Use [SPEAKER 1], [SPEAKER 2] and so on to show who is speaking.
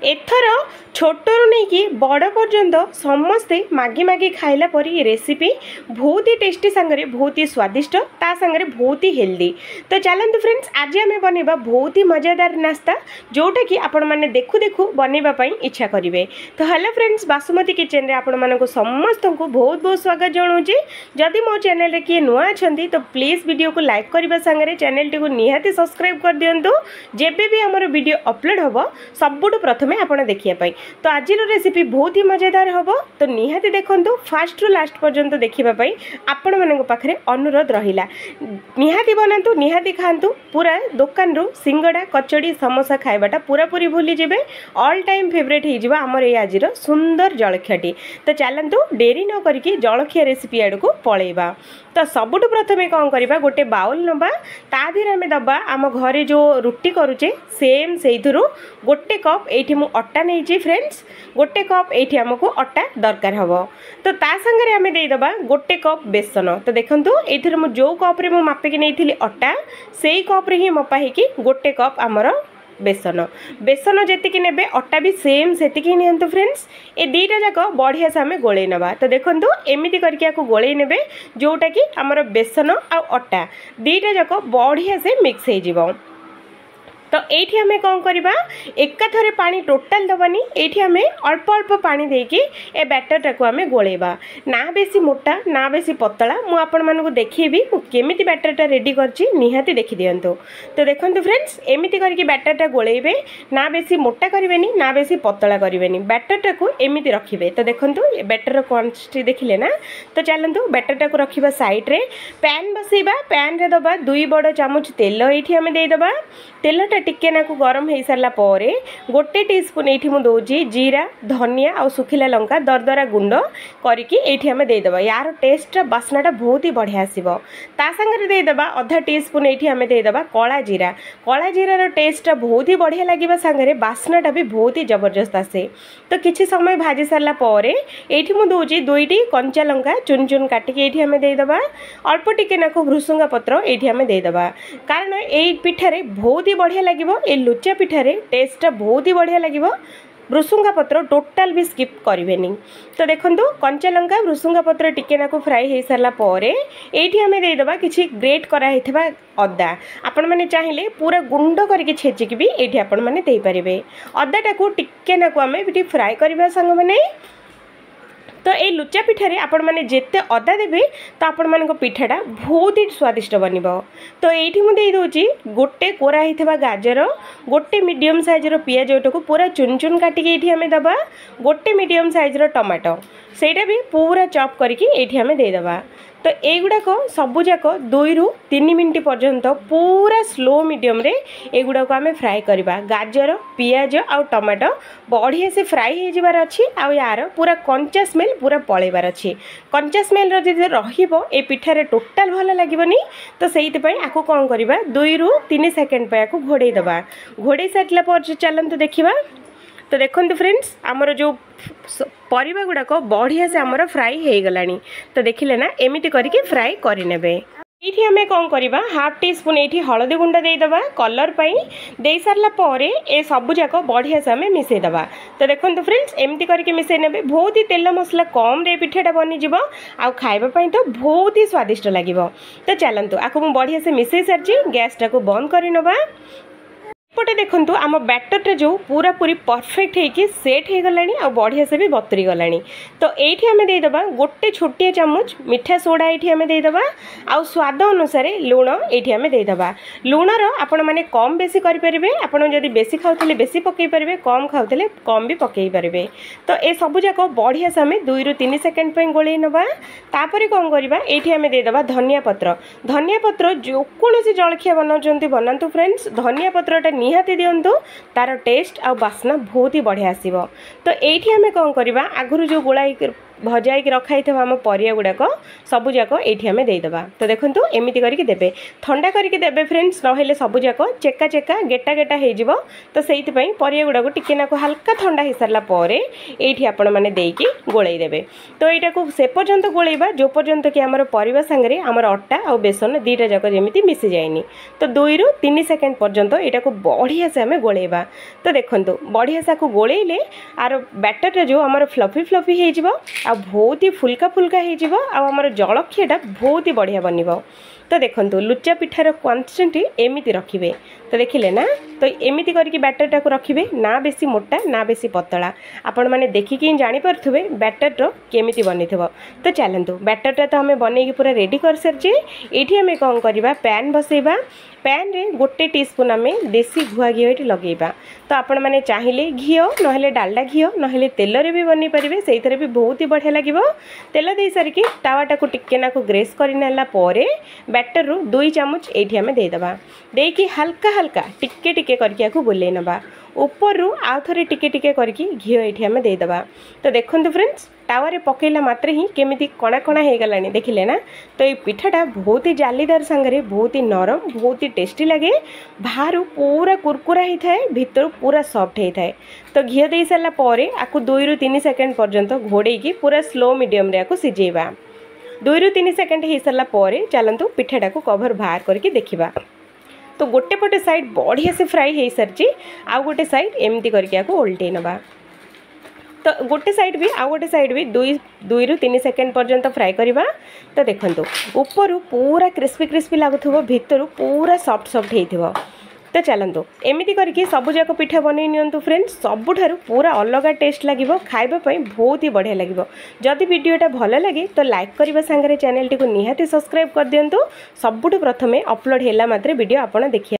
[SPEAKER 1] एथर छोटरू नहीं कि बड़ पर्यंत समस्ते मागी मागी खाइला पर ये रेसिपी बहुत ही टेस्टी सांगरे बहुत ही स्वादिष्ट ता सांगरे बहुत ही हेल्दी। तो चलते फ्रेंड्स आज आम बनवा बहुत ही मजादार नास्ता जोटा कि आपण मैंने देखु देखु बनवाई इच्छा करेंगे। तो हेलो फ्रेंड्स बासुमती किचन रे आपण मानक समस्त को बहुत बहुत स्वागत जनाऊँगी। जदि मो चैनल रे किए नुआ अच्छा तो प्लीज वीडियो को लाइक करने सांगे चैनल टी को निहाती सब्सक्राइब कर दिंतु जेबे भी आमर वीडियो अपलोड हम सबुठु प्रथमे आपण देखिए। तो आज रेसिपी बहुत ही मजेदार हम तो निहाती देखंतु फास्ट रु लास्ट पर्यंत देखिबाई आपण मानक पाखरे अनुरोध रहिला। निहाती बनातु निहाती खातु पूरा दुकान रु सिंगड़ा कचड़ी समोसा खाइबाटा पूरा पूरी भूली जिबे ऑल टाइम फेवरेट हो जिबा हमर ए आज सुंदर जलखियाटी। तो चलतु डेरी न करके जलखिया रेसिपी आड़ को पलैबा। तो सबुठु प्रथमे कौन करबा गोटे बाउल नबा ता धीरे आमे दबा आम घरे जो रुटी करूचे सेम से गोटे कप एठी मु अट्टा नहीं फ्रेंड्स गोटे कप एठी हमको अट्टा दरकार हबो। तो ता संगे आमे दे दबा गोटे कप बेसन। तो देखंतु एथिरे मु जो कप रे मु मापे के नैथिली अट्टा सेई कप रे ही मपा हे कि गोटे कप हमर बेसन बेसन जी ने अट्टा भी सेम से नियंतु फ्रेंड्स। ए दीटा जाक बढ़िया से आम गोले नवा। तो देखो एमती करके गोले ने जोटा कि आमर बेसन आ अट्टा दीटा जाक बढ़िया से मिक्स हो। तो ये आम कौन करवा एका थरे पानी टोटाल दबानी ये आम अल्प अल्प पानी देकी ए बैटरटा को आम गोलेबा ना बेसी मोटा ना बेसी पतला मु आपण मानकु देखिएबी केमिति बैटरटा रेडी करछि निहाती देखि दियंतु। तो देखंतु फ्रेंड्स एमिति करके बैटरटा गोलेबे ना बेसी मोटा करिवेनी ना बेसी पतला करिवेनी बैटरटा को एमिति रखिबे। तो देखंतु बैटर क्वांटिटी देखिले ना। तो चलंतु बैटरटा को रखिबा साइड रे पैन बसैबा पैन रे दबा 2 बड़ चामच तेल एठी आम दे दबा तेलटा टिके नाकु गरम हो सारा परे गोटे टीस्पून ये मुझे दूसरी जीरा धनिया और सुखिला लंका दरदरा गुंड करके ये आम देदेबा यार टेस्ट बास्नाटा बहुत ही बढ़िया आसो। ता संगे देदेबा आधा टीस्पून ये आम देदेबा कला जीरार टेस्ट बहुत ही बढ़िया लगे सांगे बास्नाटा भी बहुत ही जबरदस्त आसे। तो किसी समय भाजी सारा पर ये मुझे दूसरी 2टी कंचा लंका चुन चुन काटिक ये आम देदेबा अल्प टिके नाकु भृसुंगा पत्र ये आम देदेबा कारण ये पिठारे बहुत ही बढ़िया लगे ए लुचा पिठारे टेस्टा बहुत ही बढ़िया लगे भृसुंगा पत्र टोटाल भी स्किप करें। तो देखो कंचा लंका भृसुंगा पत्र टिके नाकु फ्राई हो सारा पर ये आम देदेबा किसी ग्रेट कराई अदा आपण मैंने चाहिए पूरा गुंड करके छेचिक भी ये आपण मैंने दे पारे अदाटा को टिके नाकु आम फ्राए करवा सांग मैंने। तो ये लुचा पिठारे आपण मैंने जिते अदा देवे तो आपण मान पिठाटा बहुत ही स्वादिष्ट बन। तो ये मुझे दूसरी गोटे कोरा होता गाजर गोटे मीडियम साइजर पियाज को पूरा चुन चुन काटिक ये आम दबा गोटे मीडियम साइजर टमाटो सेटा भी पूरा चॉप करके ये आम देदेबा। तो युड़ाक सबुजाक 2 ରୁ 3 मिनट पर्यंत पूरा स्लो मीडियम रे एगुड़ाक आम फ्राए करवा गाजर पियाज आ टमाटो बढ़िया से फ्राए हो जबार अच्छी आ यार पूरा कंचा स्मेल पूरा पलैबार अच्छी। कंचा स्मेल रहिबो ए पिठारे टोटाल भल लगनी। तो से आपको कौन करवा 2 ରୁ 3 सेकेंड पे घोड़े दबा घोड़े सारा पर चलते देखा। तो देखो फ्रेंड्स आमर जो परिबा गुड़ाक बढ़िया से आमर फ्राई हो गलानी। तो देखिले ना एमिति करके फ्राई करने ये आम कौन करवा हाफ टी स्पून ये हलदी गुंड देदेबा कलर दे सारा पर ए सबुजाक बढ़िया से आम मिसेदेबा। तो देखो फ्रेंड्स एमती करके मिसई ने बहुत ही तेल मसला कम रे पिठाटा बनीज आ खावाई तो बहुत ही स्वादिष्ट लगे। तो चलतु आपको मुझे बढ़िया से मिसई सारी गैसटा को बंद करनवा। पटे देखंतु आम बैटरटा जो पूरा पूरी परफेक्ट है सेट हो गलानी आ बढ़िया से भी बतरी गलानी। तो ये आम देदेबा गोटे छोटिया चामच मीठा सोडा ये आम देदेबा आ स्वाद अनुसार लुण ये आम देदेबा। लुणर आपण मैंने कम बेसी करेंगे आपड़ जदि बेसी खाऊले बेसी पकई पारे कम खाऊले कम भी पकई पारे। तो ये सबुजाक बढ़िया से आम 2 ରୁ 3 सेकेंड पे गोले नवा। तापर कौन करवा ये आम देदेबा धनिया पत्र जो कौन जलखिया बनातु फ्रेंड्स धनिया पत्रटा निहाती दिंतु तार टेस्ट आ बास्ना बहुत ही बढ़िया आसो। तो ये आम कौन करवा आगुरी जो गोलाई भजाई रखाई आम परिया गुड़ाक सबूक ये आम देदेबा। तो देखो एमती करके देबे, ठंडा करके देबे फ्रेंड्स, नहेले सबूक चेका चेका गेटा गेटा हो। तो से परिया गुड़ाक टिके नाकु हल्का ठंडा हो सारा पर ये आपण मैंने देकी गोलई देबे। तो यहाँ को से पर्यंत गोलैबा जो पर्यंत कि आमर परिवा सांगे आमर अटा और बेसन दीटा जाक जमी मिसी जाएनि। तो 2 ରୁ 3 सेकेंड पर्यंत यहाँ को बढ़िया से आम गोलैबा। तो देखो बढ़िया सा को गोलैले आर बैटरटा जो आमर फ्लफी फ्लफी हो बहुत ही फुल्का फुल्का होमर जलखियाटा बहुत ही बढ़िया बनब। तो देखो लुचा पिठार क्वांटिटी एमती रखिए। तो देखिले ना, तो एमती करके बैटरटा को रखिए, ना बेसी मोटा ना बेसी पतला, आपण मैंने देखिकी जानीपे बैटरटा केमी बनी थो। तो चलतु बैटरटा तो आम बनई पूरा रेडी कर सारी। ये आम कौन करवा, पैन बसैबा, पैन रे 1 टीस्पून आम देसी गुआ घी ये लगेबा। तो आपण मैंने चाहिए घी ना डालडा घी ना तेल रे भी बनी पारे, से भी बहुत ही बढ़िया लगे। तेल दे सारिकी तावाटा को टिके नाकु ग्रेस करनेला बैटर रु 2 चामच ये आम देदेबा। देकी हल्का हल्का टिके टिके करके बुले नबा, ऊपर रु आउ थे टिके टिके करके घी ये आम देदेबा। तो देखो फ्रेंड्स टावर पकईला मात्र ही केमिति कणा कणा हो गला देखिले ना। तो ये पिठाटा बहुत ही जालीदार सांगे बहुत ही नरम बहुत ही टेस्टी लगे, बाहर पूरा कुरकुरा होता है भितर पूरा सॉफ्ट होता है। तो घी दे सारा पर आपको 2 ରୁ 3 सेकेंड पर्यंत घोड़े पूरा स्लो मीडियम रे आपको सिझेबा। 2 ରୁ 3 सेकेंड हो सारा पर चलतु पिठाटा को कवर बाहर करके देखिबा। तो गोटे पटे साइड बढ़िया से फ्राई हो सारी, आउ गोटे साइड एमती करके आपको ओल्टे नबा। तो गोटे साइड भी आउ गोटे साइड भी 2 ରୁ 3 सेकेंड पर्यंत फ्राए करवा। तो देखो ऊपर पूरा क्रिस्पी क्रिस्पी लगुव भितर पूरा सॉफ्ट सॉफ्ट हो। तो चलतु एमती करके सबूक पिठा बनई नियंतु फ्रेंड्स, सबुठारु पूरा अलग टेस्ट लगे, खाइबापी बहुत ही बढ़िया लगे। जदि वीडियोटा भल लगे तो लाइक करने सांगे चैनल टी को निहाती सब्सक्राइब कर दिंतु। सबुठ प्रथमे अपलोड होला मात्रे वीडियो आपन देखिए।